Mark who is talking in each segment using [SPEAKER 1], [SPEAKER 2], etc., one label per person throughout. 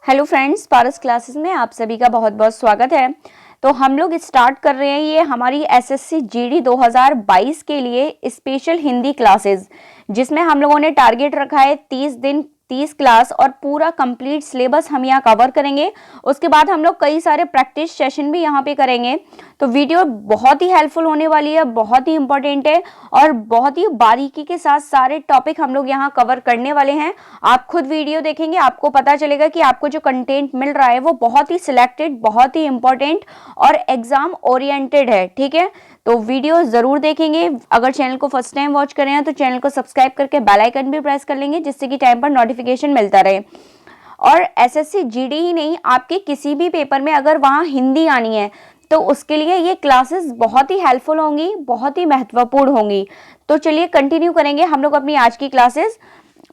[SPEAKER 1] Hello friends, पारस classes में आप सभी का बहुत बहुत स्वागत है। तो हम लोग स्टार्ट कर रहे हैं ये हमारी एसएससी जीडी 2022 के लिए स्पेशल हिंदी क्लासेस, जिसमें हम लोगों ने टारगेट रखा है 30 दिन 30 क्लास और पूरा कंप्लीट सिलेबस हम यहाँ कवर करेंगे। उसके बाद हम लोग कई सारे प्रैक्टिस सेशन भी यहाँ पे करेंगे। तो वीडियो बहुत ही हेल्पफुल होने वाली है, बहुत ही इंपॉर्टेंट है और बहुत ही बारीकी के साथ सारे टॉपिक हम लोग यहाँ कवर करने वाले हैं। आप खुद वीडियो देखेंगे, आपको पता चलेगा कि आपको जो कंटेंट मिल रहा है वो बहुत ही सिलेक्टेड, बहुत ही इंपॉर्टेंट और एग्जाम ओरिएंटेड है। ठीक है, तो वीडियो जरूर देखेंगे। अगर चैनल को फर्स्ट टाइम वॉच कर रहे हैं तो चैनल को सब्सक्राइब करके बेल आइकन भी प्रेस कर लेंगे, जिससे कि टाइम पर नोटिफिकेशन मिलता रहे। और एसएससी जीडी ही नहीं, आपके किसी भी पेपर में अगर वहां हिंदी आनी है तो उसके लिए ये क्लासेस बहुत ही हेल्पफुल होंगी, बहुत ही महत्वपूर्ण होंगी। तो चलिए कंटिन्यू करेंगे हम लोग अपनी आज की क्लासेस।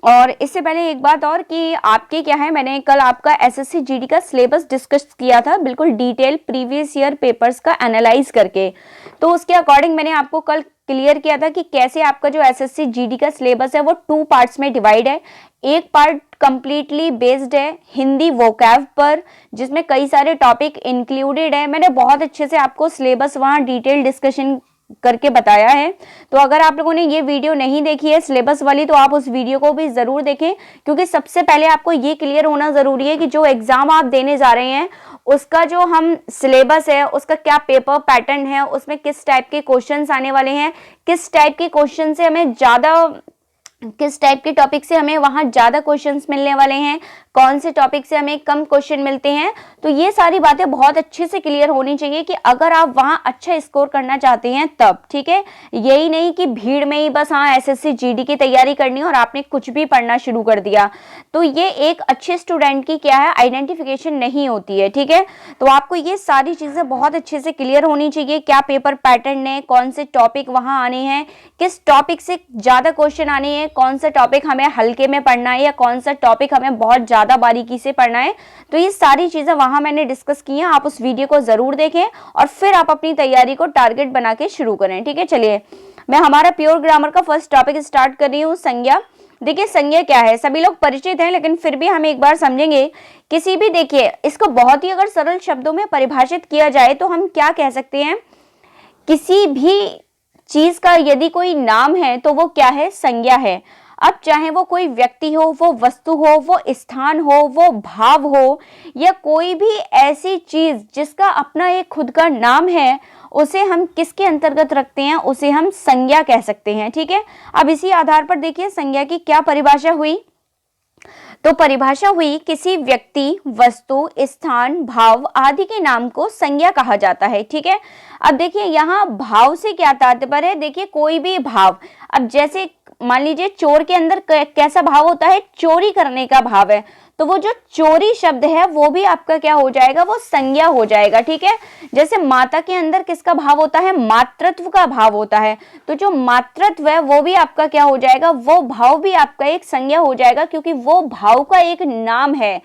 [SPEAKER 1] और इससे पहले एक बात और कि आपके क्या है, मैंने कल आपका एसएससी जीडी का सिलेबस डिस्कस किया था, बिल्कुल डिटेल प्रीवियस ईयर पेपर्स का एनालाइज करके। तो उसके अकॉर्डिंग मैंने आपको कल क्लियर किया था कि कैसे आपका जो एसएससी जीडी का सिलेबस है वो 2 पार्ट्स में डिवाइड है। एक पार्ट कंप्लीटली बेस्ड है हिंदी वोकैब पर, जिसमें कई सारे टॉपिक इंक्लूडेड है। मैंने बहुत अच्छे से आपको सिलेबस वहां डिटेल डिस्कशन करके बताया है। तो अगर आप लोगों ने ये वीडियो नहीं देखी है सिलेबस वाली, तो आप उस वीडियो को भी जरूर देखें, क्योंकि सबसे पहले आपको ये क्लियर होना जरूरी है कि जो एग्जाम आप देने जा रहे हैं उसका जो हम सिलेबस है उसका क्या पेपर पैटर्न है, उसमें किस टाइप के क्वेश्चंस आने वाले हैं, किस टाइप के क्वेश्चन से हमें किस टाइप के टॉपिक से हमें वहां ज्यादा क्वेश्चंस मिलने वाले हैं, कौन से टॉपिक से हमें कम क्वेश्चन मिलते हैं। तो ये सारी बातें बहुत अच्छे से क्लियर होनी चाहिए कि अगर आप वहां अच्छा स्कोर करना चाहते हैं तब। ठीक है, यही नहीं कि भीड़ में ही बस हाँ एसएससी जीडी की तैयारी करनी और आपने कुछ भी पढ़ना शुरू कर दिया, तो ये एक अच्छे स्टूडेंट की क्या है आइडेंटिफिकेशन नहीं होती है। ठीक है, तो आपको ये सारी चीजें बहुत अच्छे से क्लियर होनी चाहिए, क्या पेपर पैटर्न है, कौन से टॉपिक वहां आने हैं, किस टॉपिक से ज्यादा क्वेश्चन आने हैं, कौन सा टॉपिक हमें हल्के में पढ़ना है या कौन सा टॉपिक हमें बहुत ज्यादा बारीकी से पढ़ना है। तो ये सारी चीजें वहां मैंने डिस्कस की हैं, आप उस वीडियो को जरूर देखें और फिर आप अपनी तैयारी को टारगेट बना के शुरू करें। ठीक है, चलिए मैं हमारा प्योर ग्रामर का फर्स्ट टॉपिक स्टार्ट कर रही हूँ, संज्ञा। देखिए संज्ञा क्या है, सभी लोग परिचित हैं, लेकिन फिर भी हम एक बार समझेंगे। किसी भी, देखिए इसको बहुत ही अगर सरल शब्दों में परिभाषित किया जाए तो हम क्या कह सकते हैं, किसी भी चीज का यदि कोई नाम है तो वो क्या है, संज्ञा है। अब चाहे वो कोई व्यक्ति हो, वो वस्तु हो, वो स्थान हो, वो भाव हो, या कोई भी ऐसी चीज जिसका अपना एक खुद का नाम है, उसे हम किसके अंतर्गत रखते हैं, उसे हम संज्ञा कह सकते हैं। ठीक है, अब इसी आधार पर देखिए संज्ञा की क्या परिभाषा हुई। तो परिभाषा हुई, किसी व्यक्ति, वस्तु, स्थान, भाव आदि के नाम को संज्ञा कहा जाता है। ठीक है, अब देखिए यहाँ भाव से क्या तात्पर्य है, देखिए कोई भी भाव। अब जैसे मान लीजिए चोर के अंदर कैसा भाव होता है, चोरी करने का भाव है, तो वो जो चोरी शब्द है वो भी आपका क्या हो जाएगा, वो संज्ञा हो जाएगा। ठीक है, जैसे माता के अंदर किसका भाव होता है, मातृत्व का भाव होता है, तो जो मातृत्व है वो भी आपका क्या हो जाएगा, वो भाव भी आपका एक संज्ञा हो जाएगा, क्योंकि वो भाव का एक नाम है।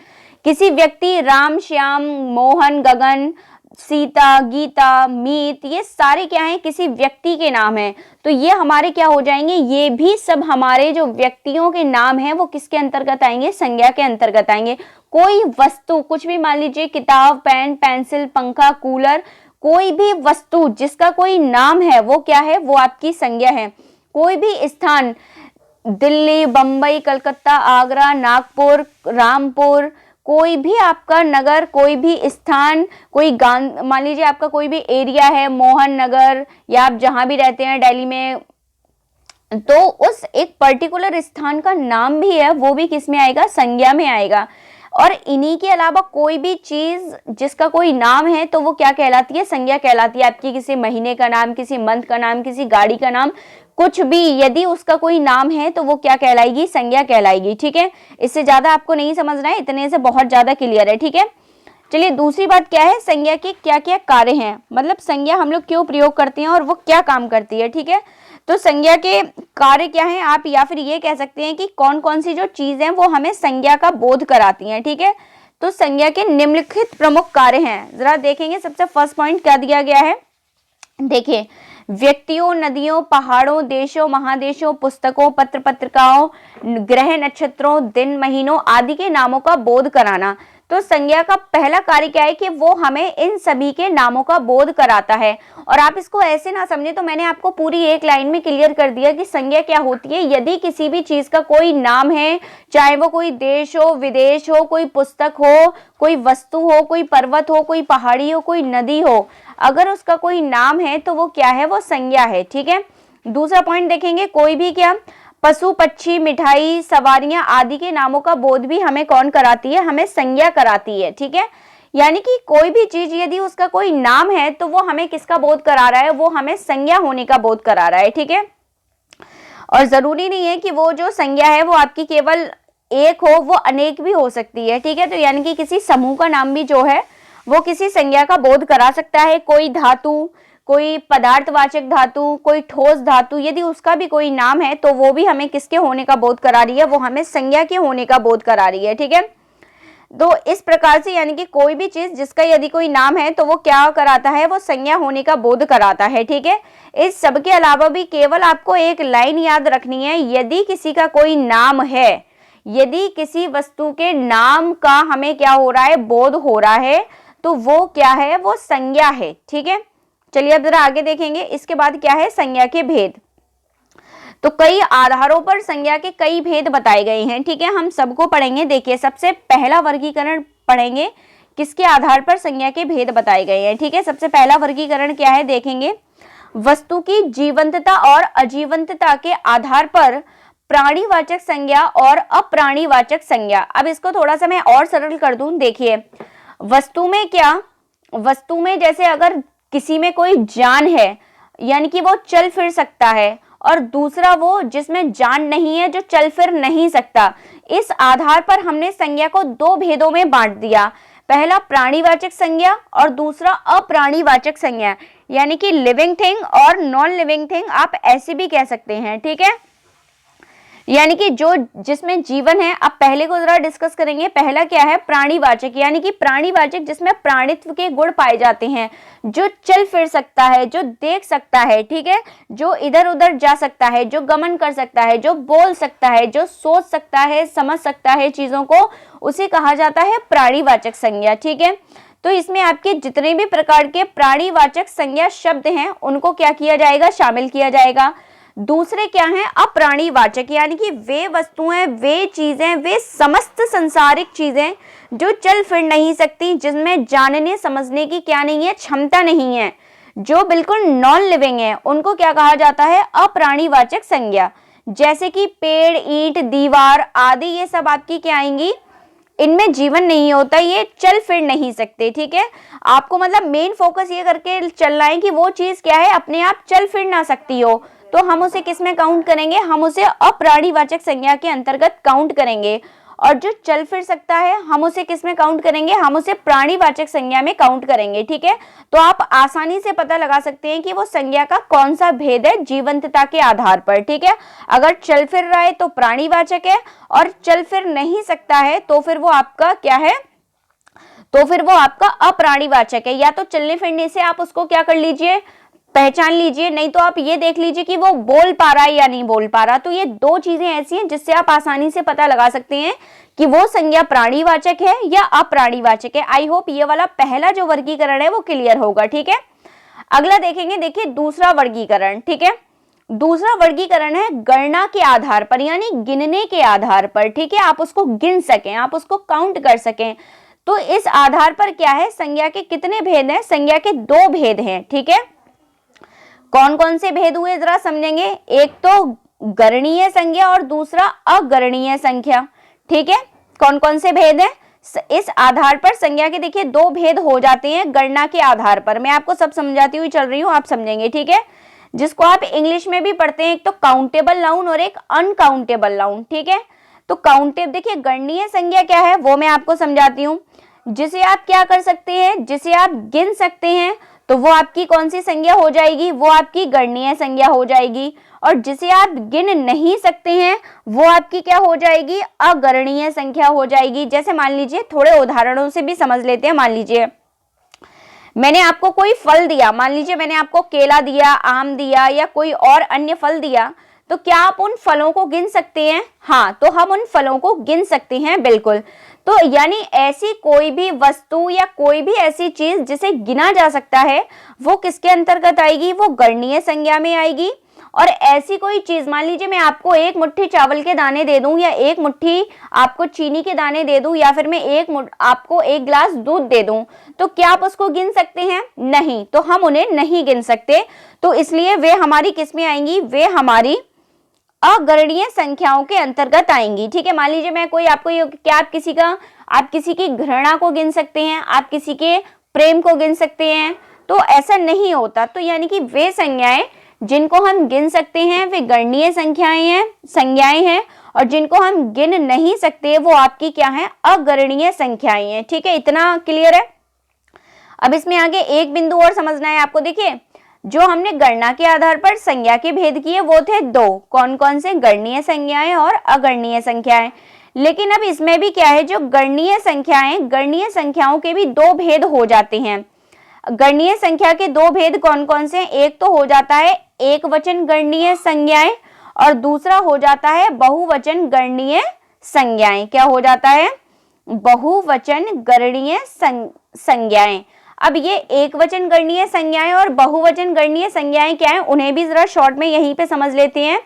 [SPEAKER 1] किसी व्यक्ति, राम, श्याम, मोहन, गगन, सीता, गीता, मीत, ये सारे क्या हैं, किसी व्यक्ति के नाम हैं। तो ये हमारे क्या हो जाएंगे, ये भी सब हमारे जो व्यक्तियों के नाम हैं वो किसके अंतर्गत आएंगे, संज्ञा के अंतर्गत आएंगे। कोई वस्तु, कुछ भी मान लीजिए किताब, पेन, पेंसिल, पंखा, कूलर, कोई भी वस्तु जिसका कोई नाम है वो क्या है, वो आपकी संज्ञा है। कोई भी स्थान, दिल्ली, बंबई, कलकत्ता, आगरा, नागपुर, रामपुर, कोई भी आपका नगर, कोई भी स्थान, कोई मान लीजिए आपका कोई भी एरिया है, मोहन नगर, या आप जहां भी रहते हैं दिल्ली में, तो उस एक पर्टिकुलर स्थान का नाम भी है, वो भी किस में आएगा, संज्ञा में आएगा। और इन्हीं के अलावा कोई भी चीज जिसका कोई नाम है तो वो क्या कहलाती है, संज्ञा कहलाती है। आपकी किसी महीने का नाम, किसी मंथ का नाम, किसी गाड़ी का नाम, कुछ भी यदि उसका कोई नाम है तो वो क्या कहलाएगी, संज्ञा कहलाएगी। ठीक है, इससे ज्यादा आपको नहीं समझना है, इतने से बहुत ज्यादा क्लियर है। ठीक है, चलिए दूसरी बात क्या है, संज्ञा के क्या क्या कार्य हैं, मतलब संज्ञा हम लोग क्यों प्रयोग करते हैं और वो क्या काम करती है। ठीक है, तो संज्ञा के कार्य क्या हैं, आप या फिर ये कह सकते हैं कि कौन कौन सी जो चीजें वो हमें संज्ञा का बोध कराती हैं। ठीक है, तो संज्ञा के निम्नलिखित प्रमुख कार्य हैं, जरा देखेंगे। सबसे फर्स्ट पॉइंट क्या दिया गया है, देखिए व्यक्तियों, नदियों, पहाड़ों, देशों, महादेशों, पुस्तकों, पत्र पत्रिकाओं, ग्रह, नक्षत्रों, दिन, महीनों आदि के नामों का बोध कराना। तो संज्ञा का पहला कार्य क्या है कि वो हमें इन सभी के नामों का बोध कराता है। और आप इसको ऐसे ना समझे, तो मैंने आपको पूरी एक लाइन में क्लियर कर दिया कि संज्ञा क्या होती है। यदि किसी भी चीज का कोई नाम है, चाहे वो कोई देश हो, विदेश हो, कोई पुस्तक हो, कोई वस्तु हो, कोई पर्वत हो, कोई पहाड़ी हो, कोई नदी हो, अगर उसका कोई नाम है तो वो क्या है, वो संज्ञा है। ठीक है, दूसरा पॉइंट देखेंगे, कोई भी क्या पशु, पक्षी, मिठाई, सवारियां आदि के नामों का बोध भी हमें कौन कराती है, हमें संज्ञा कराती है। ठीक है, यानी कि कोई भी चीज यदि उसका कोई नाम है तो वो हमें किसका बोध करा रहा है, वो हमें संज्ञा होने का बोध करा रहा है। ठीक है, और जरूरी नहीं है कि वो जो संज्ञा है वो आपकी केवल एक हो, वो अनेक भी हो सकती है। ठीक है, तो यानी कि किसी समूह का नाम भी जो है वो किसी संज्ञा का बोध करा सकता है। कोई धातु, कोई पदार्थवाचक धातु, कोई ठोस धातु, यदि उसका भी कोई नाम है तो वो भी हमें किसके होने का बोध करा रही है, वो हमें संज्ञा के होने का बोध करा रही है। ठीक है, तो इस प्रकार से यानी कि कोई भी चीज जिसका यदि कोई नाम है तो वो क्या कराता है, वो संज्ञा होने का बोध कराता है। ठीक है, इस सब के अलावा भी केवल आपको एक लाइन याद रखनी है, यदि किसी का कोई नाम है, यदि किसी वस्तु के नाम का हमें क्या हो रहा है, बोध हो रहा है, तो वो क्या है, वो संज्ञा है। ठीक है, चलिए अब जरा आगे देखेंगे। इसके बाद क्या है, संज्ञा के भेद। तो कई आधारों पर संज्ञा के कई भेद बताए गए हैं। ठीक है, हम सबको पढ़ेंगे। देखिए, सबसे पहला वर्गीकरण पढ़ेंगे, किसके आधार पर संज्ञा के भेद बताए गए हैं। ठीक है, सबसे पहला वर्गीकरण क्या है, देखेंगे, वस्तु की जीवंतता और अजीवंतता के आधार पर प्राणीवाचक संज्ञा और अप्राणीवाचक संज्ञा। अब इसको थोड़ा सा मैं और सरल कर दूं। देखिए, वस्तु में क्या, वस्तु में जैसे अगर किसी में कोई जान है, यानी कि वो चल फिर सकता है, और दूसरा वो जिसमें जान नहीं है, जो चल फिर नहीं सकता। इस आधार पर हमने संज्ञा को दो भेदों में बांट दिया, पहला प्राणीवाचक संज्ञा और दूसरा अप्राणीवाचक संज्ञा, यानी कि लिविंग थिंग और नॉन लिविंग थिंग, आप ऐसे भी कह सकते हैं। ठीक है, यानी कि जो जिसमें जीवन है। अब पहले को जरा डिस्कस करेंगे। पहला क्या है, प्राणीवाचक, यानी कि प्राणीवाचक जिसमें प्राणित्व के गुण पाए जाते हैं, जो चल फिर सकता है, जो देख सकता है, ठीक है, जो इधर उधर जा सकता है, जो गमन कर सकता है, जो बोल सकता है, जो सोच सकता है, समझ सकता है चीजों को, उसे कहा जाता है प्राणीवाचक संज्ञा। ठीक है, तो इसमें आपके जितने भी प्रकार के प्राणीवाचक संज्ञा शब्द हैं उनको क्या किया जाएगा, शामिल किया जाएगा। दूसरे क्या हैं, अप्राणीवाचक, यानी कि वे वस्तुएं, वे चीजें, वे समस्त संसारिक चीजें जो चल फिर नहीं सकती, जिनमें जानने समझने की क्या नहीं है, क्षमता नहीं है, जो बिल्कुल नॉन लिविंग है, उनको क्या कहा जाता है, अप्राणीवाचक संज्ञा। जैसे कि पेड़, ईंट, दीवार आदि, ये सब आपकी क्या आएंगी, इनमें जीवन नहीं होता, ये चल फिर नहीं सकते। ठीक है, आपको मतलब मेन फोकस ये करके चलना है कि वो चीज क्या है, अपने आप चल फिर ना सकती हो, तो हम उसे किस में काउंट करेंगे, हम उसे अप्राणीवाचक संज्ञा के अंतर्गत काउंट करेंगे। और जो चल फिर सकता है हम उसे किस में काउंट करेंगे, हम उसे प्राणीवाचक संज्ञा में काउंट करेंगे। ठीक है, तो आप आसानी से पता लगा सकते हैं कि वो संज्ञा का कौन सा भेद है जीवंतता के आधार पर। ठीक है, अगर चल फिर रहा है तो प्राणीवाचक है, और चल फिर नहीं सकता है तो फिर वो आपका क्या है, तो फिर वो आपका अप्राणीवाचक है। या तो चलने फिरने से आप उसको क्या कर लीजिए, पहचान लीजिए, नहीं तो आप ये देख लीजिए कि वो बोल पा रहा है या नहीं बोल पा रहा। तो ये दो चीजें ऐसी हैं जिससे आप आसानी से पता लगा सकते हैं कि वो संज्ञा प्राणीवाचक है या अप्राणीवाचक है। आई होप ये वाला पहला जो वर्गीकरण है वो क्लियर होगा। ठीक है, अगला देखेंगे। देखिए, दूसरा वर्गीकरण। ठीक है, दूसरा वर्गीकरण है गणना के आधार पर, यानी गिनने के आधार पर। ठीक है, आप उसको गिन सकें, आप उसको काउंट कर सकें। तो इस आधार पर क्या है, संज्ञा के कितने भेद हैं, संज्ञा के दो भेद हैं। ठीक है, कौन कौन से भेद हुए जरा समझेंगे। एक तो गणनीय संज्ञा और दूसरा अगणनीय संख्या। ठीक है, कौन कौन से भेद हैं, इस आधार पर संज्ञा के देखिए दो भेद हो जाते हैं गणना के आधार पर। मैं आपको सब समझाती हुई चल रही हूं, आप समझेंगे। ठीक है, जिसको आप इंग्लिश में भी पढ़ते हैं, एक तो काउंटेबल नाउन और एक अनकाउंटेबल नाउन। ठीक है, तो काउंटेबल, देखिए गणनीय संज्ञा क्या है वो मैं आपको समझाती हूँ। जिसे आप क्या कर सकते हैं, जिसे आप गिन सकते हैं, तो वो आपकी कौन सी संज्ञा हो जाएगी, वो आपकी गणनीय संज्ञा हो जाएगी। और जिसे आप गिन नहीं सकते हैं वो आपकी क्या हो जाएगी, अगणनीय संख्या हो जाएगी। जैसे मान लीजिए, थोड़े उदाहरणों से भी समझ लेते हैं। मान लीजिए मैंने आपको कोई फल दिया, मान लीजिए मैंने आपको केला दिया, आम दिया या कोई और अन्य फल दिया, तो क्या आप उन फलों को गिन सकते हैं? हाँ, तो हम उन फलों को गिन सकते हैं, बिल्कुल। तो यानी ऐसी कोई भी वस्तु या कोई भी ऐसी चीज जिसे गिना जा सकता है वो किसके अंतर्गत आएगी, वो गणनीय संज्ञा में आएगी। और ऐसी कोई चीज, मान लीजिए मैं आपको एक मुट्ठी चावल के दाने दे दूं या एक मुट्ठी आपको चीनी के दाने दे दूं या फिर मैं आपको एक गिलास दूध दे दूं, तो क्या आप उसको गिन सकते हैं? नहीं, तो हम उन्हें नहीं गिन सकते। तो इसलिए वे हमारी किस में आएंगी, वे हमारी अगणनीय संख्याओं के अंतर्गत आएंगी। ठीक है, मान लीजिए मैं कोई आपको क्या आप किसी की घृणा को गिन सकते हैं, आप किसी के प्रेम को गिन सकते हैं? तो ऐसा नहीं होता। तो यानी कि वे संज्ञाएं जिनको हम गिन सकते हैं वे गणनीय संज्ञाएं हैं, और जिनको हम गिन नहीं सकते वो आपकी क्या है, अगणनीय संख्याएं हैं। ठीक है, इतना क्लियर है। अब इसमें आगे एक बिंदु और समझना है आपको। देखिए, जो हमने गणना के आधार पर संज्ञा के भेद किए वो थे दो, कौन कौन से, गणनीय संज्ञाएं और अगणनीय संख्याएं। लेकिन अब इसमें भी क्या है, जो गणनीय संख्याओं के भी दो भेद हो जाते हैं। गणनीय संख्या के दो भेद कौन कौन से हैं? एक तो हो जाता है एक वचन गणनीय संज्ञाएं और दूसरा हो जाता है बहुवचन गणनीय संज्ञाएं। क्या हो जाता है? बहुवचन गणनीय संज्ञाएं। अब ये एक वचन गणनीय संज्ञाएं और बहुवचन गणनीय संज्ञाएं क्या है, उन्हें भी जरा शॉर्ट में यहीं पे समझ लेते हैं।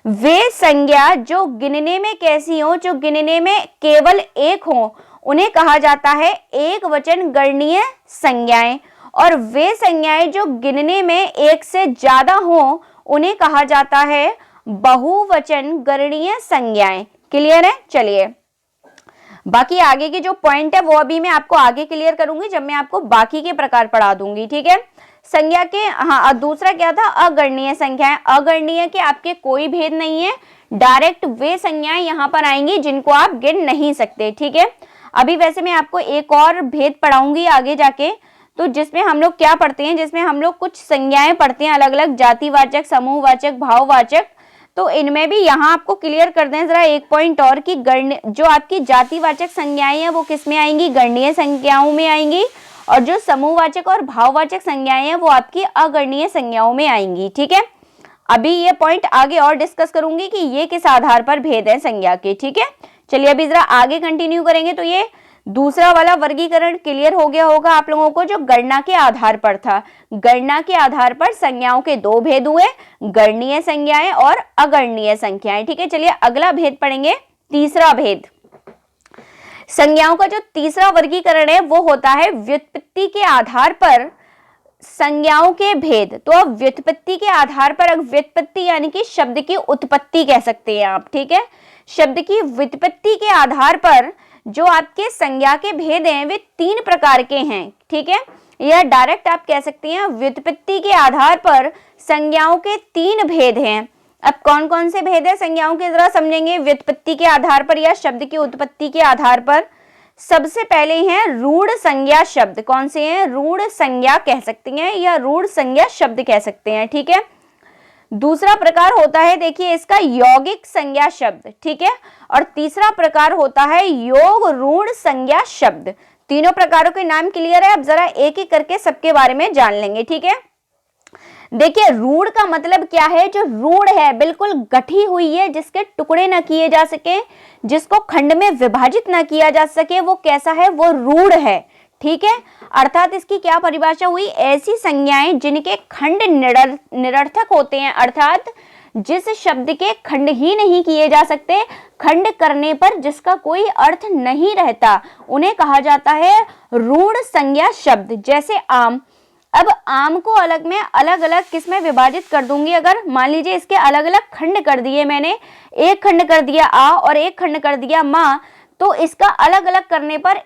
[SPEAKER 1] वे संज्ञा जो गिनने में कैसी हो, जो गिनने में केवल एक हो, उन्हें कहा जाता है एक वचन गणनीय संज्ञाएं, और वे संज्ञाएं जो गिनने में एक से ज्यादा हो उन्हें कहा जाता है बहुवचन गणनीय संज्ञाएं। क्लियर है? चलिए, बाकी आगे के जो पॉइंट है वो अभी मैं आपको आगे क्लियर करूंगी जब मैं आपको बाकी के प्रकार पढ़ा दूंगी। ठीक है, संज्ञा के दूसरा क्या था, अगणनीय संख्याएं। अगणनीय के आपके कोई भेद नहीं है, डायरेक्ट वे संज्ञाएं यहाँ पर आएंगी जिनको आप गिन नहीं सकते। ठीक है, अभी वैसे मैं आपको एक और भेद पढ़ाऊंगी आगे जाके, तो जिसमें हम लोग क्या पढ़ते हैं, जिसमें हम लोग कुछ संज्ञाएं पढ़ते हैं अलग अलग, जातिवाचक, समूहवाचक, भाववाचक। तो इनमें भी यहाँ आपको क्लियर कर दें जरा एक पॉइंट और कि जो आपकी जातिवाचक संज्ञाएं हैं वो किस में आएंगी, गणनीय संज्ञाओं में आएंगी, और जो समूहवाचक और भाववाचक संज्ञाएं हैं वो आपकी अगणनीय संज्ञाओं में आएंगी। ठीक है, अभी ये पॉइंट आगे और डिस्कस करूंगी कि ये किस आधार पर भेद है संज्ञा के। ठीक है, चलिए अभी जरा आगे कंटिन्यू करेंगे। तो ये दूसरा वाला वर्गीकरण क्लियर हो गया होगा आप लोगों को, जो गणना के आधार पर था। गणना के आधार पर संज्ञाओं के दो भेद हुए, गणनीय संज्ञाएं और अगणनीय संख्याएं। ठीक है, चलिए अगला भेद पढ़ेंगे, तीसरा भेद। संज्ञाओं का जो तीसरा वर्गीकरण है वो होता है व्युत्पत्ति के आधार पर संज्ञाओं के भेद। तो अब व्युत्पत्ति के आधार पर, अब व्युत्पत्ति यानी कि शब्द की उत्पत्ति कह सकते हैं आप। ठीक है, शब्द की व्युत्पत्ति के आधार पर जो आपके संज्ञा के भेद हैं वे तीन प्रकार के हैं। ठीक है, या डायरेक्ट आप कह सकते हैं व्युत्पत्ति के आधार पर संज्ञाओं के तीन भेद हैं। अब कौन कौन से भेद है संज्ञाओं के, जरा समझेंगे। व्युत्पत्ति के आधार पर या शब्द की उत्पत्ति के आधार पर सबसे पहले हैं रूढ़ संज्ञा शब्द। कौन से हैं? रूढ़ संज्ञा कह सकते हैं या रूढ़ संज्ञा शब्द कह सकते हैं। ठीक है, दूसरा प्रकार होता है, देखिए इसका यौगिक संज्ञा शब्द। ठीक है, और तीसरा प्रकार होता है योग रूढ़ संज्ञा शब्द। तीनों प्रकारों के नाम क्लियर है, अब जरा एक एक करके सबके बारे में जान लेंगे। ठीक है, देखिए रूढ़ का मतलब क्या है, जो रूढ़ है बिल्कुल गठी हुई है, जिसके टुकड़े न किए जा सके, जिसको खंड में विभाजित न किया जा सके, वो कैसा है, वो रूढ़ है। ठीक है, अर्थात इसकी क्या परिभाषा हुई, ऐसी संज्ञाएं जिनके खंड निरर्थक होते हैं, अर्थात जिस शब्द के खंड ही नहीं किए जा सकते, खंड करने पर जिसका कोई अर्थ नहीं रहता, उन्हें कहा जाता है रूढ़ संज्ञा शब्द। जैसे आम। अब आम को अलग में अलग अलग किस में विभाजित कर दूंगी, अगर मान लीजिए इसके अलग अलग खंड कर दिए मैंने, एक खंड कर दिया आ और एक खंड कर दिया माँ, तो इसका अलग अलग करने पर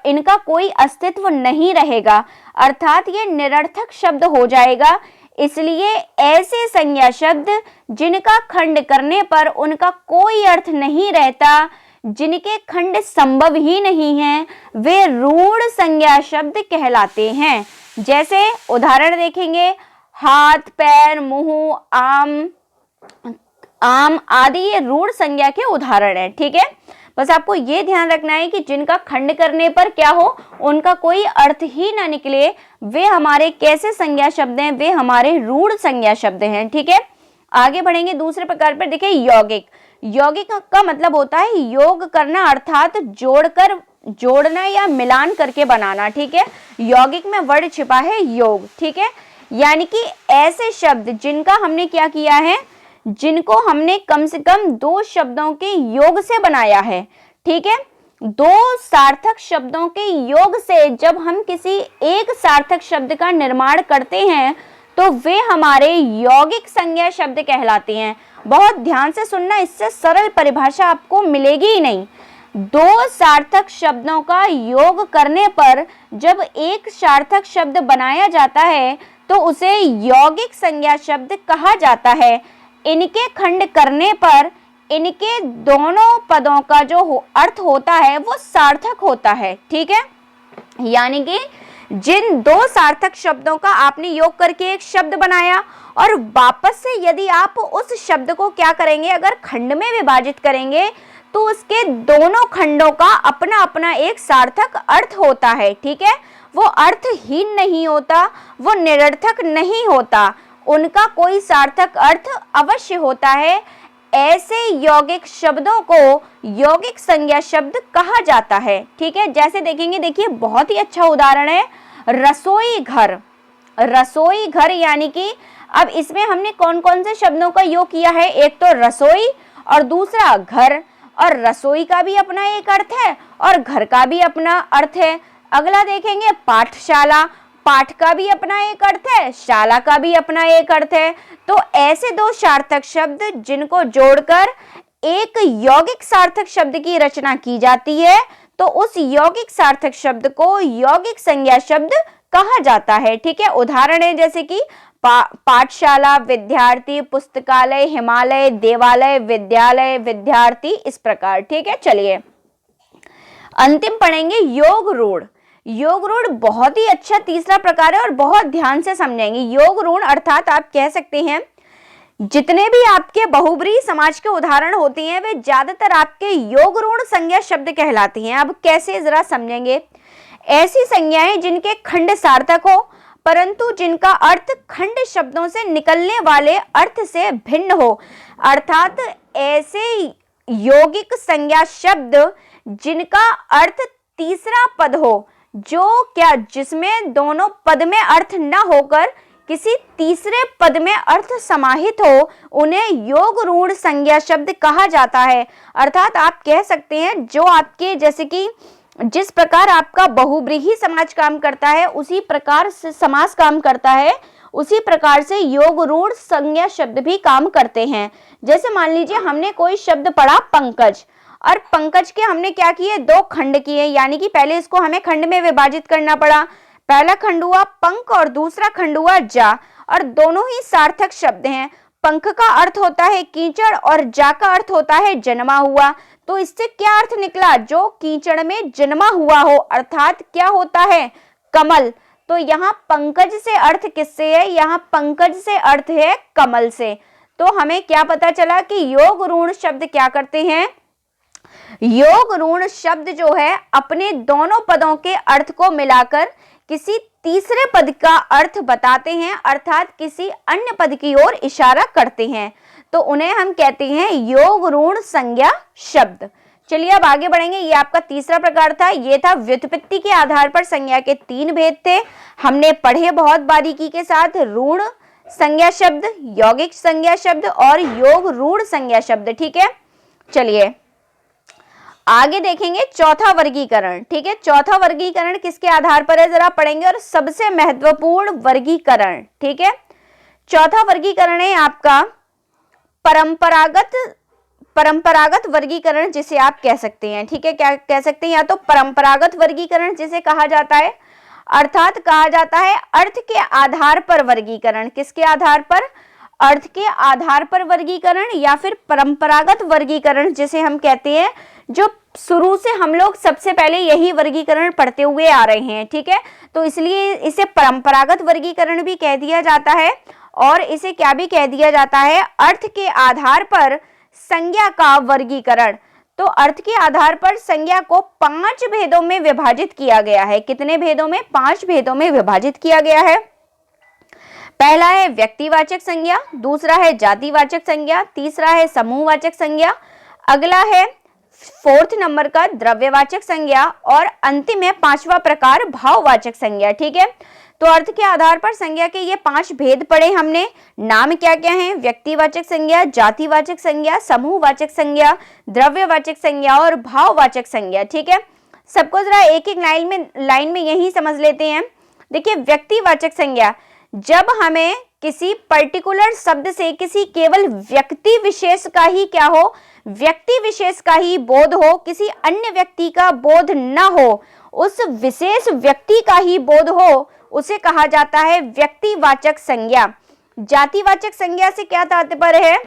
[SPEAKER 1] इनका कोई अस्तित्व नहीं रहेगा, अर्थात ये निरर्थक शब्द हो जाएगा। इसलिए ऐसे संज्ञा शब्द जिनका खंड करने पर उनका कोई अर्थ नहीं रहता, जिनके खंड संभव ही नहीं है, वे रूढ़ संज्ञा शब्द कहलाते हैं। जैसे उदाहरण देखेंगे, हाथ, पैर, मुंह, आम आदि ये रूढ़ संज्ञा के उदाहरण हैं। ठीक है, बस आपको ये ध्यान रखना है कि जिनका खंड करने पर क्या हो, उनका कोई अर्थ ही ना निकले, वे हमारे कैसे संज्ञा शब्द हैं, वे हमारे रूढ़ संज्ञा शब्द हैं। ठीक है, आगे बढ़ेंगे दूसरे प्रकार पर। देखिए यौगिक। यौगिक का मतलब होता है योग करना, अर्थात जोड़कर, जोड़ना या मिलान करके बनाना, ठीक है। यौगिक में वर्ड छिपा है योग, ठीक है। यानी कि ऐसे शब्द जिनका हमने क्या किया है, जिनको हमने कम से कम 2 शब्दों के योग से बनाया है, ठीक है। 2 सार्थक शब्दों के योग से जब हम किसी एक सार्थक शब्द का निर्माण करते हैं तो वे हमारे यौगिक संज्ञा शब्द कहलाते हैं। बहुत ध्यान से सुनना, इससे सरल परिभाषा आपको मिलेगी ही नहीं। 2 सार्थक शब्दों का योग करने पर जब एक सार्थक शब्द बनाया जाता है तो उसे यौगिक संज्ञा शब्द कहा जाता है। इनके खंड करने पर इनके दोनों पदों का जो अर्थ होता है वो सार्थक होता है, ठीक है। यानी कि जिन 2 सार्थक शब्दों का आपने योग करके एक शब्द बनाया और वापस से यदि आप उस शब्द को क्या करेंगे, अगर खंड में विभाजित करेंगे तो उसके दोनों खंडों का अपना अपना एक सार्थक अर्थ होता है, ठीक है। वो अर्थहीन नहीं होता, वो निरर्थक नहीं होता, उनका कोई सार्थक अर्थ अवश्य होता है। ऐसे यौगिक शब्दों को यौगिक संज्ञा शब्द कहा जाता है, ठीक है। जैसे देखेंगे, देखिए बहुत ही अच्छा उदाहरण है रसोई घर। रसोई घर यानी कि अब इसमें हमने कौन कौन से शब्दों का योग किया है, एक तो रसोई और दूसरा घर। और रसोई का भी अपना एक अर्थ है और घर का भी अपना अर्थ है। अगला देखेंगे पाठशाला, पाठ का भी अपना एक अर्थ है, शाला का भी अपना एक अर्थ है। तो ऐसे 2 सार्थक शब्द जिनको जोड़कर एक यौगिक सार्थक शब्द की रचना की जाती है तो उस यौगिक सार्थक शब्द को यौगिक संज्ञा शब्द कहा जाता है, ठीक है। उदाहरण है जैसे कि पाठशाला, विद्यार्थी, पुस्तकालय, हिमालय, देवालय, विद्यालय, विद्यार्थी, इस प्रकार, ठीक है। चलिए अंतिम पढ़ेंगे योग रूढ़। योग रूढ़ बहुत ही अच्छा तीसरा प्रकार है और बहुत ध्यान से समझेंगे। योग रूढ़ अर्थात आप कह सकते हैं जितने भी आपके बहुब्रीहि समाज के उदाहरण होते हैं वे ज्यादातर आपके योग रूढ़ संज्ञा शब्द कहलाती हैं। अब कैसे, जरा समझेंगे। ऐसी संज्ञाएं जिनके खंड सार्थक हो परंतु जिनका अर्थ खंड शब्दों से निकलने वाले अर्थ से भिन्न हो, अर्थात ऐसे यौगिक संज्ञा शब्द जिनका अर्थ तीसरा पद हो, जो क्या, जिसमें दोनों पद में अर्थ न होकर किसी तीसरे पद में अर्थ समाहित हो, उन्हें योग रूढ़ संज्ञा शब्द कहा जाता है। अर्थात आप कह सकते हैं जो आपके, जैसे कि जिस प्रकार आपका बहुब्रीहि समाज काम करता है उसी प्रकार से समास काम करता है, उसी प्रकार से योग रूढ़ संज्ञा शब्द भी काम करते हैं। जैसे मान लीजिए हमने कोई शब्द पढ़ा पंकज, और पंकज के हमने क्या किए, 2 खंड किए, यानी कि पहले इसको हमें खंड में विभाजित करना पड़ा। पहला खंड हुआ पंक और दूसरा खंड हुआ जा, और दोनों ही सार्थक शब्द हैं। पंख का अर्थ होता है कीचड़ और जा का अर्थ होता है जन्मा हुआ। तो इससे क्या अर्थ निकला, जो कीचड़ में जन्मा हुआ हो, अर्थात क्या होता है, कमल। तो यहाँ पंकज से अर्थ किससे है, यहाँ पंकज से अर्थ है कमल से। तो हमें क्या पता चला कि योग रूढ़ शब्द क्या करते हैं, योग रूढ़ शब्द जो है अपने दोनों पदों के अर्थ को मिलाकर किसी तीसरे पद का अर्थ बताते हैं, अर्थात किसी अन्य पद की ओर इशारा करते हैं। तो उन्हें हम कहते हैं योग रूढ़ संज्ञा शब्द। चलिए अब आगे बढ़ेंगे। ये आपका तीसरा प्रकार था, ये था व्युत्पत्ति के आधार पर संज्ञा के 3 भेद थे। हमने पढ़े बहुत बारीकी के साथ रूढ़ संज्ञा शब्द, यौगिक संज्ञा शब्द और योग रूढ़ संज्ञा शब्द, ठीक है। चलिए आगे देखेंगे चौथा वर्गीकरण, ठीक है। चौथा वर्गीकरण किसके आधार पर है, जरा पढ़ेंगे, और सबसे महत्वपूर्ण वर्गीकरण, ठीक है। चौथा वर्गीकरण है आपका परंपरागत वर्गीकरण, जिसे आप कह सकते हैं, ठीक है। क्या कह सकते हैं, या तो परंपरागत वर्गीकरण जिसे कहा जाता है, अर्थात कहा जाता है अर्थ के आधार पर वर्गीकरण। किसके आधार पर, अर्थ के आधार पर वर्गीकरण, या फिर परंपरागत वर्गीकरण जिसे हम कहते हैं, जो शुरू से हम लोग सबसे पहले यही वर्गीकरण पढ़ते हुए आ रहे हैं, ठीक है। तो इसलिए इसे परंपरागत वर्गीकरण भी कह दिया जाता है, और इसे क्या भी कह दिया जाता है, अर्थ के आधार पर संज्ञा का वर्गीकरण। तो अर्थ के आधार पर संज्ञा को 5 भेदों में विभाजित किया गया है। कितने भेदों में, 5 भेदों में विभाजित किया गया है। पहला है व्यक्तिवाचक संज्ञा, दूसरा है जातिवाचक संज्ञा, तीसरा है समूहवाचक संज्ञा, अगला है 4th नंबर का द्रव्यवाचक संज्ञा और अंतिम है 5वां प्रकार भाववाचक संज्ञा। ठीक है, तो अर्थ के आधार पर संज्ञा के ये 5 भेद पढ़े हमने। नाम क्या क्या हैं? व्यक्तिवाचक संज्ञा, जातिवाचक संज्ञा, समूहवाचक संज्ञा, द्रव्यवाचक संज्ञा और भाववाचक संज्ञा। ठीक है, सबको जरा एक एक लाइन में यही समझ लेते हैं। देखिए, व्यक्तिवाचक संज्ञा, जब हमें किसी पर्टिकुलर शब्द से किसी केवल व्यक्ति विशेष का ही क्या हो, व्यक्ति विशेष का ही बोध हो, किसी अन्य व्यक्ति का बोध न हो, उस विशेष व्यक्ति का ही बोध हो, उसे कहा जाता है व्यक्तिवाचक संज्ञा। जातिवाचक संज्ञा से क्या तात्पर्य है?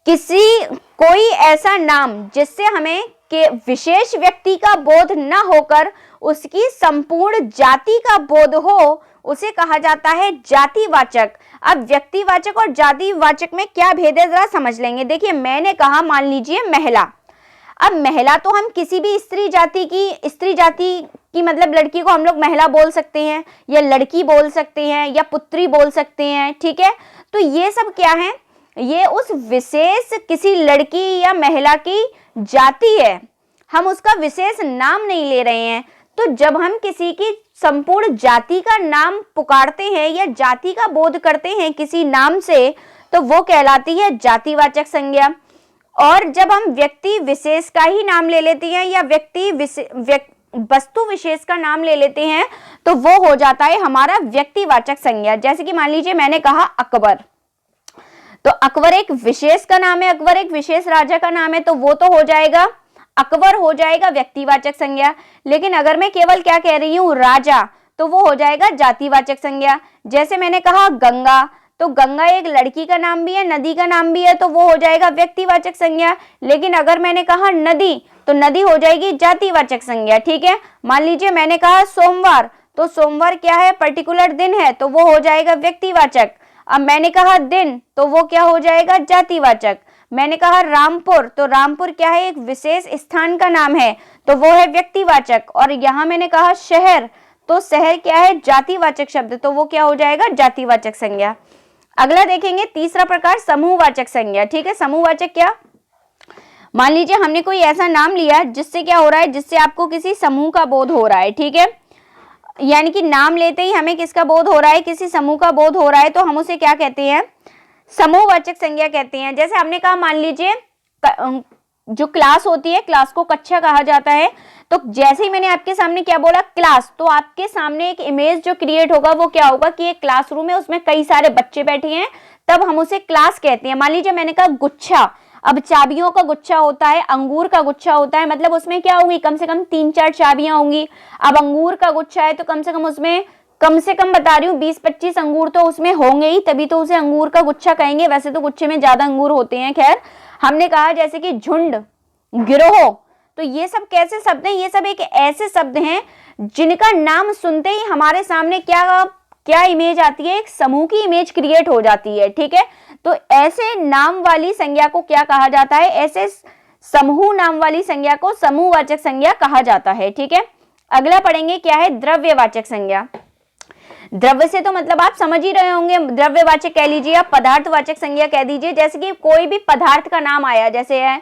[SPEAKER 1] कोई ऐसा नाम जिससे हमें के विशेष व्यक्ति का बोध न होकर उसकी संपूर्ण जाति का बोध हो, उसे कहा जाता है जातिवाचक। अब व्यक्तिवाचक और जातिवाचक में क्या भेद है जरा समझ लेंगे। देखिए, मैंने कहा मान लीजिए महिला, अब महिला तो हम किसी भी स्त्री जाति की मतलब लड़की को हम लोग महिला बोल सकते हैं या लड़की बोल सकते हैं या पुत्री बोल सकते हैं। ठीक है, तो ये सब क्या है? ये उस विशेष किसी लड़की या महिला की जाति है, हम उसका विशेष नाम नहीं ले रहे हैं। तो जब हम किसी की संपूर्ण जाति का नाम पुकारते हैं या जाति का बोध करते हैं किसी नाम से, तो वो कहलाती है जातिवाचक संज्ञा। और जब हम व्यक्ति विशेष का ही नाम ले लेते हैं या वस्तु विशेष का नाम ले लेते हैं, तो वो हो जाता है हमारा व्यक्तिवाचक संज्ञा। जैसे कि मान लीजिए मैंने कहा अकबर, तो अकबर एक विशेष का नाम है, अकबर एक विशेष राजा का नाम है, तो वो तो हो जाएगा, अकबर हो जाएगा व्यक्तिवाचक संज्ञा। लेकिन अगर मैं केवल क्या कह रही हूँ राजा, तो वो हो जाएगा जातिवाचक संज्ञा। जैसे मैंने कहा गंगा, तो गंगा एक लड़की का नाम भी है, नदी का नाम भी है, तो वो हो जाएगा व्यक्तिवाचक संज्ञा। लेकिन अगर मैंने कहा नदी, तो नदी हो जाएगी जातिवाचक संज्ञा। ठीक है, मान लीजिए मैंने कहा सोमवार, तो सोमवार क्या है? पर्टिकुलर दिन है, तो वो हो जाएगा व्यक्तिवाचक। अब मैंने कहा दिन, तो वो क्या हो जाएगा? जातिवाचक। मैंने कहा रामपुर, तो रामपुर क्या है? एक विशेष स्थान का नाम है, तो वो है व्यक्तिवाचक। और यहाँ मैंने कहा शहर, तो शहर क्या है? जातिवाचक शब्द, तो वो क्या हो जाएगा? जातिवाचक संज्ञा। अगला देखेंगे तीसरा प्रकार समूहवाचक संज्ञा। ठीक है, समूहवाचक क्या? मान लीजिए हमने कोई ऐसा नाम लिया जिससे क्या हो रहा है? जिससे आपको किसी समूह का बोध हो रहा है। ठीक है, यानी कि नाम लेते ही हमें किसका बोध हो रहा है? किसी समूह का बोध हो रहा है, तो हम उसे क्या कहते हैं? समूहवाचक संज्ञा कहते हैं। जैसे हमने कहा मान लीजिए जो क्लास होती है, क्लास को कक्षा कहा जाता है, तो जैसे ही मैंने आपके सामने क्या बोला क्लास, तो आपके सामने एक इमेज जो क्रिएट होगा वो क्या होगा कि एक क्लासरूम है, उसमें कई सारे बच्चे बैठे हैं, तब हम उसे क्लास कहते हैं। मान लीजिए मैंने कहा गुच्छा, अब चाबियों का गुच्छा होता है, अंगूर का गुच्छा होता है, मतलब उसमें क्या होगी? कम से कम 3-4 चाबियां होंगी। अब अंगूर का गुच्छा है तो कम से कम बता रही हूँ 20-25 अंगूर तो उसमें होंगे ही, तभी तो उसे अंगूर का गुच्छा कहेंगे। वैसे तो गुच्छे में ज्यादा अंगूर होते हैं। खैर, हमने कहा जैसे कि झुंड, गिरोह, तो ये सब कैसे शब्द हैं? ये सब एक ऐसे शब्द हैं जिनका नाम सुनते ही हमारे सामने क्या इमेज आती है? एक समूह की इमेज क्रिएट हो जाती है। ठीक है, तो ऐसे नाम वाली संज्ञा को क्या कहा जाता है? ऐसे समूह नाम वाली संज्ञा को समूहवाचक संज्ञा कहा जाता है। ठीक है, अगला पढ़ेंगे क्या है? द्रव्यवाचक संज्ञा। द्रव्य से तो मतलब आप समझ ही रहे होंगे, द्रव्यवाचक कह लीजिए, आप पदार्थवाचक संज्ञा कह दीजिए। जैसे कि कोई भी पदार्थ का नाम आया, जैसे है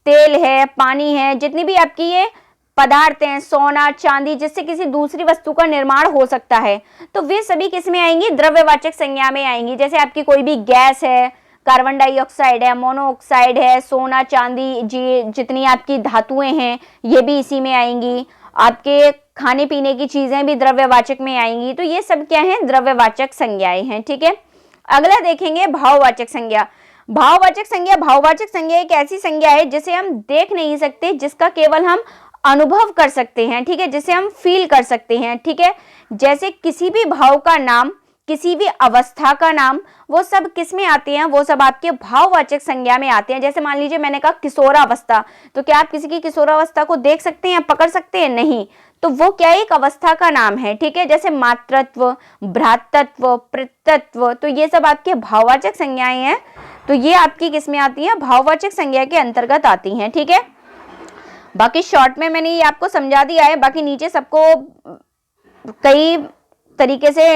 [SPEAKER 1] तेल है, पानी है, जितनी भी आपकी ये पदार्थ हैं, सोना, चांदी, जिससे किसी दूसरी वस्तु का निर्माण हो सकता है, तो वे सभी किस में आएंगी? द्रव्यवाचक संज्ञा में आएंगी। जैसे आपकी कोई भी गैस है, कार्बन डाइऑक्साइड है, मोनोऑक्साइड है, सोना, चांदी, जितनी आपकी धातुएं हैं ये भी इसी में आएंगी। आपके खाने पीने की चीजें भी द्रव्यवाचक में आएंगी। तो ये सब क्या है? द्रव्यवाचक संज्ञाएं हैं। ठीक है, अगला देखेंगे भाववाचक संज्ञा। भाववाचक संज्ञा एक ऐसी संज्ञा है जिसे हम देख नहीं सकते, जिसका केवल हम अनुभव कर सकते हैं। ठीक है, जिसे हम फील कर सकते हैं। ठीक है, जैसे किसी भी भाव का नाम, किसी भी अवस्था का नाम, वो सब किस में आते हैं? वो सब आपके भाववाचक संज्ञा में आते हैं। जैसे मान लीजिए मैंने कहा किशोरावस्था, तो क्या आप किसी की किशोरावस्था को देख सकते हैं, पकड़ सकते हैं? नहीं, तो वो क्या एक अवस्था का नाम है। ठीक है, जैसे मातृत्व, भ्रातृत्व, पितृत्व, तो ये सब आपके भाववाचक संज्ञाएं हैं। तो ये आपकी किस में आती हैं? भाववाचक संज्ञा के अंतर्गत आती हैं। ठीक है, बाकी शॉर्ट में मैंने ये आपको समझा दिया है, बाकी नीचे सबको कई तरीके से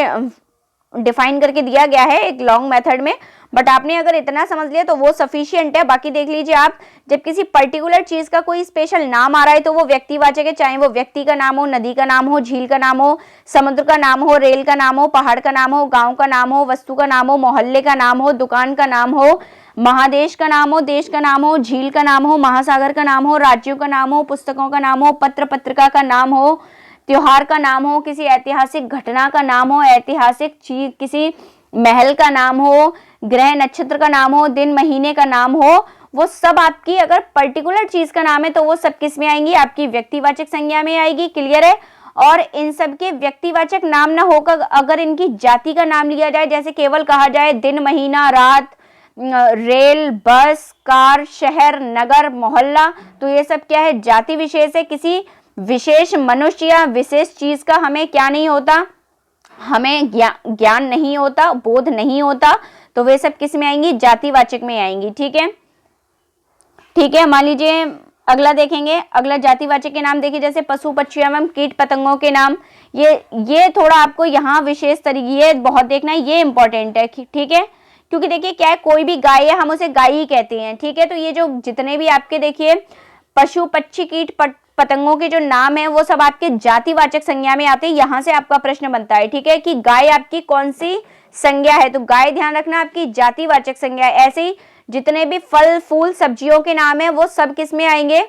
[SPEAKER 1] डिफाइन करके दिया गया है एक लॉन्ग मेथड में, बट आपने अगर इतना समझ लिया तो वो सफिशिएंट है। बाकी देख लीजिए आप, जब किसी पर्टिकुलर चीज का कोई स्पेशल नाम आ रहा है तो वो व्यक्तिवाचक है, चाहे वो व्यक्ति का नाम हो, नदी का नाम हो, झील का नाम हो, समुद्र का नाम हो, रेल का नाम हो, पहाड़ का नाम हो, गांव का नाम हो, वस्तु का नाम हो, मोहल्ले का नाम हो, दुकान का नाम हो, महादेश का नाम हो, देश का नाम हो, झील का नाम हो, महासागर का नाम हो, राज्यों का नाम हो, पुस्तकों का नाम हो, पत्र पत्रिका का नाम हो, त्योहार का नाम हो, किसी ऐतिहासिक घटना का नाम हो, ऐतिहासिक चीज, किसी महल का नाम हो, ग्रह नक्षत्र का नाम हो, दिन महीने का नाम हो, वो सब आपकी अगर पर्टिकुलर चीज का नाम है तो वो सब किस में आएंगी, आपकी व्यक्तिवाचक संज्ञा में आएगी। क्लियर है। और इन सब के व्यक्तिवाचक नाम ना होकर अगर इनकी जाति का नाम लिया जाए, जैसे केवल कहा जाए दिन, महीना, रात, रेल, बस, कार, शहर, नगर, मोहल्ला, तो ये सब क्या है, जाति विशेष है। किसी विशेष मनुष्य या विशेष चीज का हमें क्या नहीं होता, हमें ज्ञान नहीं होता, बोध नहीं होता, तो वे सब किस में आएंगी, जातिवाचक में आएंगी। ठीक है, ठीक है। मान लीजिए अगला देखेंगे, अगला जातिवाचक के नाम देखिए, जैसे पशु पक्षियों एवं कीट पतंगों के नाम। ये थोड़ा आपको यहाँ विशेष तरीके ये बहुत देखना है, ये इंपॉर्टेंट है। ठीक है, क्योंकि देखिए क्या है, कोई भी गाय है हम उसे गाय ही कहते हैं। ठीक है, तो ये जो जितने भी आपके देखिए पशु पक्षी कीट पतंगों के जो नाम है वो सब आपके जातिवाचक संज्ञा में आते हैं। यहाँ से आपका प्रश्न बनता है, ठीक है, कि गाय आपकी कौन सी संज्ञा है, तो गाय ध्यान रखना आपकी जातिवाचक संज्ञा है। ऐसे ही जितने भी फल फूल सब्जियों के नाम है वो सब किस में आएंगे,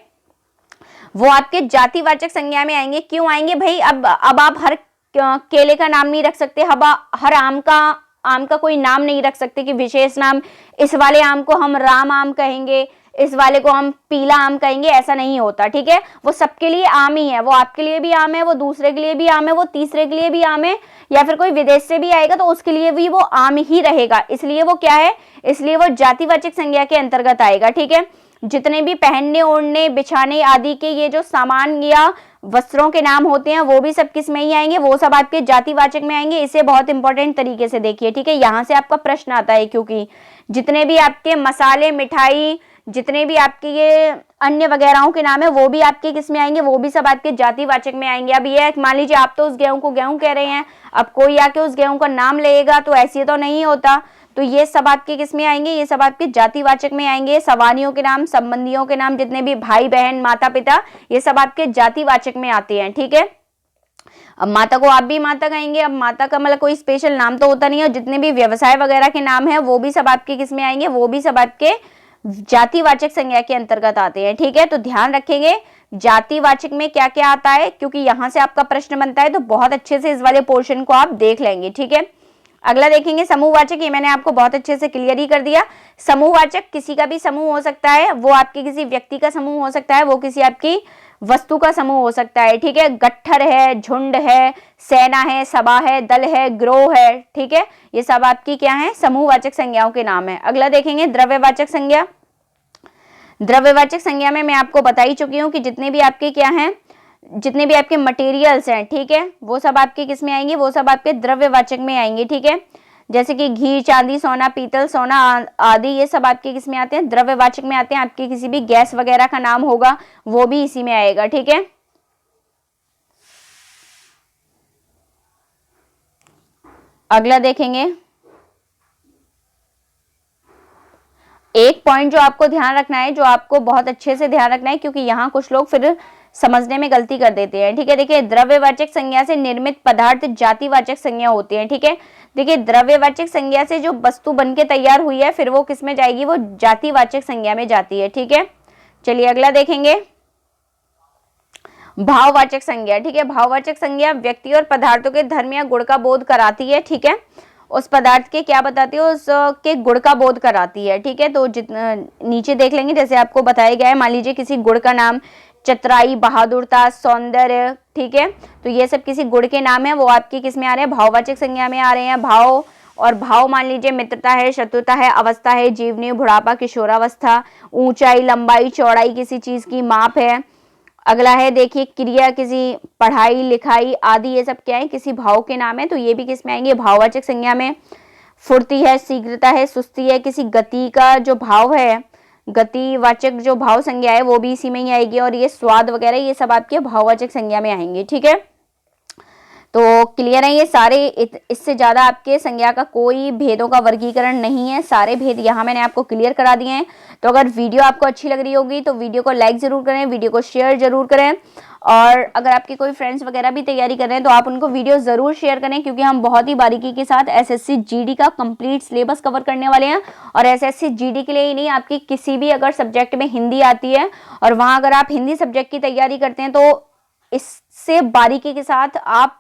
[SPEAKER 1] वो आपके जातिवाचक संज्ञा में आएंगे। क्यों आएंगे भाई, अब आप हर केले का नाम नहीं रख सकते, हर आम का कोई नाम नहीं रख सकते कि विशेष नाम, इस वाले आम को हम राम आम कहेंगे, इस वाले को हम पीला आम कहेंगे, ऐसा नहीं होता। ठीक है, वो सबके लिए आम ही है, वो आपके लिए भी आम है, वो दूसरे के लिए भी आम है, वो तीसरे के लिए भी आम है, या फिर कोई विदेश से भी आएगा तो उसके लिए भी वो आम ही रहेगा। इसलिए वो क्या है, इसलिए वो जातिवाचक संज्ञा के अंतर्गत आएगा। ठीक है, जितने भी पहनने ओढ़ने बिछाने आदि के ये जो सामान या वस्त्रों के नाम होते हैं वो भी सब किस में ही आएंगे, वो सब आपके जातिवाचक में आएंगे। इसे बहुत इंपॉर्टेंट तरीके से देखिए। ठीक है, यहाँ से आपका प्रश्न आता है, क्योंकि जितने भी आपके मसाले, मिठाई, जितने भी आपके ये अन्य वगैरहों के नाम है वो भी आपके किस में आएंगे, वो भी सब आपके जातिवाचक में आएंगे। अब ये मान लीजिए आप तो उस गेहूं को गेहूं कह रहे हैं, अब कोई आके उस गेहूं का नाम लेगा तो ऐसे तो नहीं होता, तो ये सब आपके किस में आएंगे, ये सब आपके जातिवाचक में आएंगे। सवानियों के नाम, संबंधियों के नाम, जितने भी भाई बहन, माता पिता, ये सब आपके जातिवाचक में आते हैं। ठीक है, अब माता को आप भी माता कहेंगे, अब माता का मतलब कोई स्पेशल नाम तो होता नहीं है। जितने भी व्यवसाय वगैरह के नाम है वो भी सब आपके किस में आएंगे, वो भी सब आपके जातिवाचक संज्ञा के अंतर्गत आते हैं। ठीक है, तो ध्यान रखेंगे जातिवाचक में क्या क्या आता है, क्योंकि यहां से आपका प्रश्न बनता है, तो बहुत अच्छे से इस वाले पोर्शन को आप देख लेंगे। ठीक है, अगला देखेंगे समूहवाचक। ये मैंने आपको बहुत अच्छे से क्लियर ही कर दिया। समूहवाचक किसी का भी समूह हो सकता है, वो आपके किसी व्यक्ति का समूह हो सकता है, वो किसी आपकी वस्तु का समूह हो सकता है। ठीक है, गट्ठर है, झुंड है, सेना है, सभा है, दल है, ग्रोह है। ठीक है, ये सब आपकी क्या है, समूहवाचक संज्ञाओं के नाम है। अगला देखेंगे द्रव्यवाचक संज्ञा। द्रव्यवाचक संज्ञा में मैं आपको बता ही चुकी हूं कि जितने भी आपके क्या हैं, जितने भी आपके मटेरियल्स हैं, ठीक है, वो सब आपके किस में आएंगे, वो सब आपके द्रव्यवाचक में आएंगे। ठीक है, जैसे कि घी, चांदी, सोना, पीतल, सोना आदि, ये सब आपके किस में आते हैं, द्रव्यवाचक में आते हैं। आपकी किसी भी गैस वगैरह का नाम होगा वो भी इसी में आएगा। ठीक है, अगला देखेंगे, एक पॉइंट जो आपको ध्यान रखना है, जो आपको बहुत अच्छे से ध्यान रखना है, क्योंकि यहाँ कुछ लोग फिर समझने में गलती कर देते हैं। ठीक है, देखिए द्रव्यवाचक संज्ञा से निर्मित पदार्थ जातिवाचक संज्ञा होती है। ठीक है, देखिए द्रव्यवाचक संज्ञा से जो वस्तु बनके तैयार हुई है फिर वो किस में जाएगी, वो जातिवाचक संज्ञा में जाती है। ठीक है, चलिए अगला देखेंगे भाववाचक संज्ञा। ठीक है, भाववाचक संज्ञा व्यक्ति और पदार्थों के धर्म या गुण का बोध कराती है। ठीक है, उस पदार्थ के क्या बताती है, उसके गुण का बोध कराती है। ठीक है, तो जितना नीचे देख लेंगे, जैसे आपको बताया गया है, मान लीजिए किसी गुण का नाम चतुराई, बहादुरता, सौंदर्य। ठीक है, तो ये सब किसी गुण के नाम है, वो आपकी किस में आ रहे हैं, भाववाचक संज्ञा में आ रहे हैं। भाव, और भाव मान लीजिए मित्रता है, शत्रुता है, अवस्था है, जीवनी, बुढ़ापा, किशोरावस्था, ऊंचाई, लंबाई, चौड़ाई किसी चीज की माप है। अगला है देखिए क्रिया, किसी पढ़ाई लिखाई आदि, ये सब क्या है, किसी भाव के नाम है, तो ये भी किस में आएंगे, भाववाचक संज्ञा में। फुर्ती है, शीघ्रता है, सुस्ती है, किसी गति का जो भाव है, गतिवाचक जो भाव संज्ञा है वो भी इसी में ही आएगी। और ये स्वाद वगैरह ये सब आपके भाववाचक संज्ञा में आएंगे। ठीक है, तो क्लियर है ये सारे, इससे ज़्यादा आपके संज्ञा का कोई भेदों का वर्गीकरण नहीं है, सारे भेद यहाँ मैंने आपको क्लियर करा दिए हैं। तो अगर वीडियो आपको अच्छी लग रही होगी तो वीडियो को लाइक ज़रूर करें, वीडियो को शेयर ज़रूर करें, और अगर आपके कोई फ्रेंड्स वगैरह भी तैयारी कर रहे हैं तो आप उनको वीडियो ज़रूर शेयर करें, क्योंकि हम बहुत ही बारीकी के साथ एसएससी जीडी का कंप्लीट सिलेबस कवर करने वाले हैं। और एसएससी जीडी के लिए ही नहीं, आपकी किसी भी अगर सब्जेक्ट में हिंदी आती है और वहाँ अगर आप हिंदी सब्जेक्ट की तैयारी करते हैं तो इससे बारीकी के साथ आप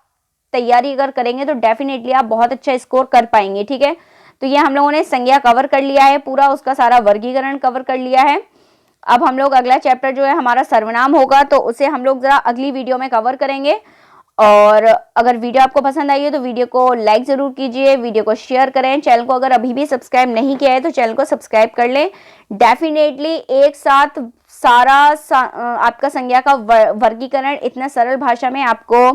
[SPEAKER 1] तैयारी अगर करेंगे तो डेफिनेटली आप बहुत अच्छा स्कोर कर पाएंगे। ठीक है, तो ये हम लोगों ने संज्ञा कवर कर लिया है, पूरा उसका सारा वर्गीकरण कवर कर लिया है। अब हम लोग अगला चैप्टर जो है हमारा सर्वनाम होगा, तो उसे हम लोग जरा अगली वीडियो में कवर करेंगे। और अगर वीडियो आपको पसंद आई है तो वीडियो को लाइक ज़रूर कीजिए, वीडियो को शेयर करें, चैनल को अगर अभी भी सब्सक्राइब नहीं किया है तो चैनल को सब्सक्राइब कर लें। डेफिनेटली एक साथ सारा आपका संज्ञा का वर्गीकरण इतना सरल भाषा में आपको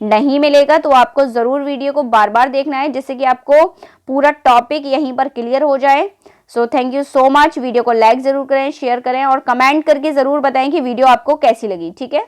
[SPEAKER 1] नहीं मिलेगा, तो आपको ज़रूर वीडियो को बार बार देखना है जिससे कि आपको पूरा टॉपिक यहीं पर क्लियर हो जाए। So thank you so much. Video को लाइक ज़रूर करें, शेयर करें और कमेंट करके ज़रूर बताएं कि वीडियो आपको कैसी लगी। ठीक है।